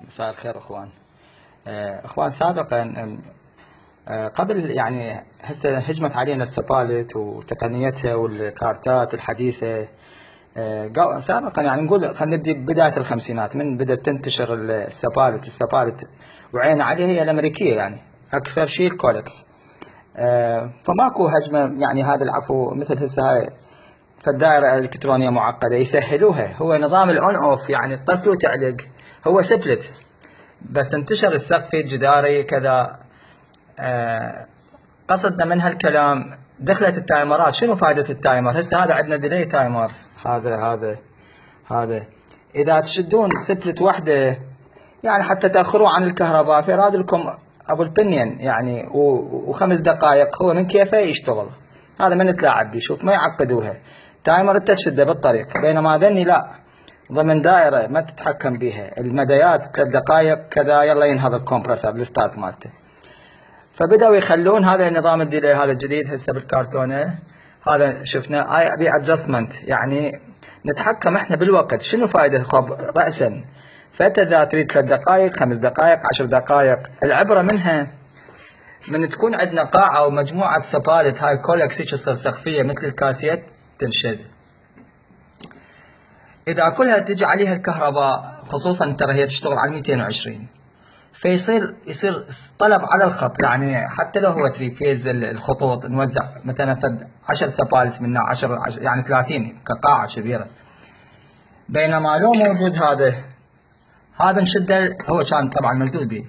مساء الخير اخوان. اخوان سابقا قبل يعني هسه هجمت علينا السبالت وتقنيتها والكارتات الحديثه. سابقا يعني نقول خلينا نبدي ببدايه الخمسينات من بدات تنتشر السبالت وعينا عليها هي الامريكيه، يعني اكثر شيء الكولكس. فماكو هجمه يعني هذا العفو مثل هسه هاي فالدائره الالكترونيه معقده يسهلوها. هو نظام الاون اوف يعني تطفي وتعلق، هو سبلت بس انتشر السقفي الجداري كذا. قصدنا من هالكلام دخلت التايمرات. شنو فائدة التايمر؟ هسه هذا عندنا ديلي تايمر، هذا اذا تشدون سبلت واحدة يعني حتى تاخروا عن الكهرباء في راد لكم ابو البنين يعني وخمس دقائق هو من كيفه يشتغل. هذا من تلاعب بيه، شوف ما يعقدوها. تايمر انت تشده بالطريق، بينما ذني لا، ضمن دائرة ما تتحكم بيها، المديات 3 دقائق كذا يلا ينهض الكمبرسر الستارت مالته. فبدأوا يخلون هذا النظام الديلي هذا الجديد هسه بالكرتونة. هذا شفنا اي بي ادجستمنت، يعني نتحكم احنا بالوقت. شنو فائدة خب رأسا فانت اذا تريد 3 دقائق 5 دقائق 10 دقائق، العبرة منها من تكون عندنا قاعة او مجموعة سبالت هاي كولكس تصير سقفية مثل الكاسيت تنشد. اذا كلها تجي عليها الكهرباء خصوصا ترى هي تشتغل على 220، يصير طلب على الخط، يعني حتى لو هو 3 فيز الخطوط نوزع مثلا فد 10 سبالت منها 10 يعني 30 كقاعة كبيرة. بينما لو موجود هذا نشده، هو كان طبعا ملدود به،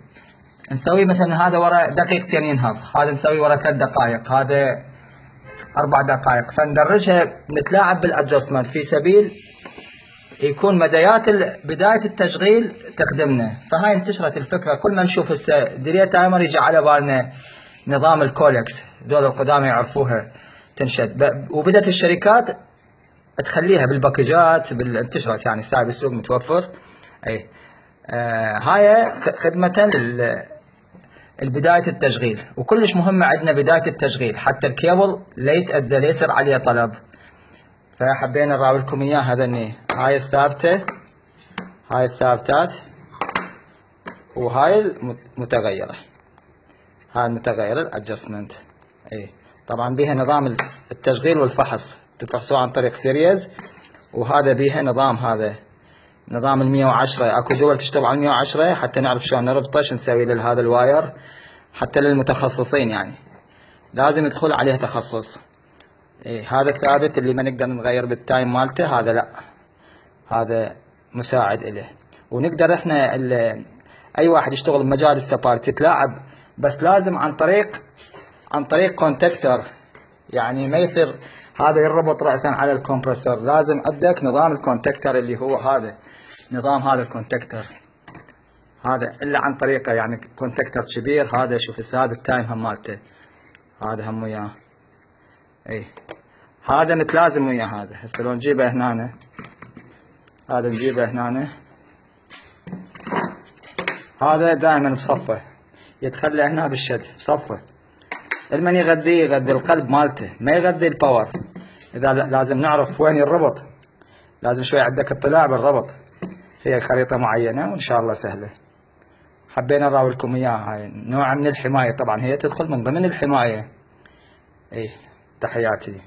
نسوي مثلا هذا ورا دقيقتين ينهض، هذا نسوي ورا 3 دقائق، هذا 4 دقائق، فندرجها نتلاعب بالادجستمنت في سبيل يكون مديات بداية التشغيل تخدمنا. فهاي انتشرت الفكرة. كل ما نشوف هسه ديلي تايمر يجي على بالنا نظام الكولكس، ذول القدامى يعرفوها تنشد. وبدت الشركات تخليها بالباكجات انتشرت، يعني الساعة بالسوق متوفر. اي هاي خدمة لبداية التشغيل، وكلش مهمة عندنا بداية التشغيل حتى الكيبل لا يتأذى لا يصير عليه طلب. فحبينا نراوي لكم اياه. هذني هاي الثابتة، هاي الثابتات، وهاي المتغيرة، هاي المتغيرة الادجستمنت. اي طبعا بيها نظام التشغيل والفحص، تفحصوه عن طريق سيريز. وهذا بيها هذا نظام ال 110. اكو دول تشتغل على 110 حتى نعرف شلون نربطه، شو نسوي لهذا الواير حتى للمتخصصين، يعني لازم يدخل عليه تخصص. هذا الثابت اللي ما نقدر نغير بالتايم مالته، هذا لا، هذا مساعد إله. ونقدر احنا اي واحد يشتغل بمجال السبارت يتلاعب، بس لازم عن طريق كونتكتر، يعني ما يصير هذا يربط رأسا على الكمبرسور. لازم عندك نظام الكونتكتر اللي هو هذا نظام هذا الكونتكتر، هذا الا عن طريقه يعني كونتكتر كبير. هذا شوف هسه هذا التايم هم مالته، هذا هم وياه. اي هذا نتلازم وياه. هذا هسه لو نجيبه هنا، هذا نجيبه هنا، هذا دائما بصفه، يتخلى هنا بالشد بصفه. المن يغذي القلب مالته، ما يغذي الباور. اذا لازم نعرف وين الربط، لازم شوي عندك اطلاع بالربط. هي خريطة معينة وان شاء الله سهلة. حبينا نراوي لكم اياها. هاي نوع من الحماية، طبعا هي تدخل من ضمن الحماية. اي تحياتي.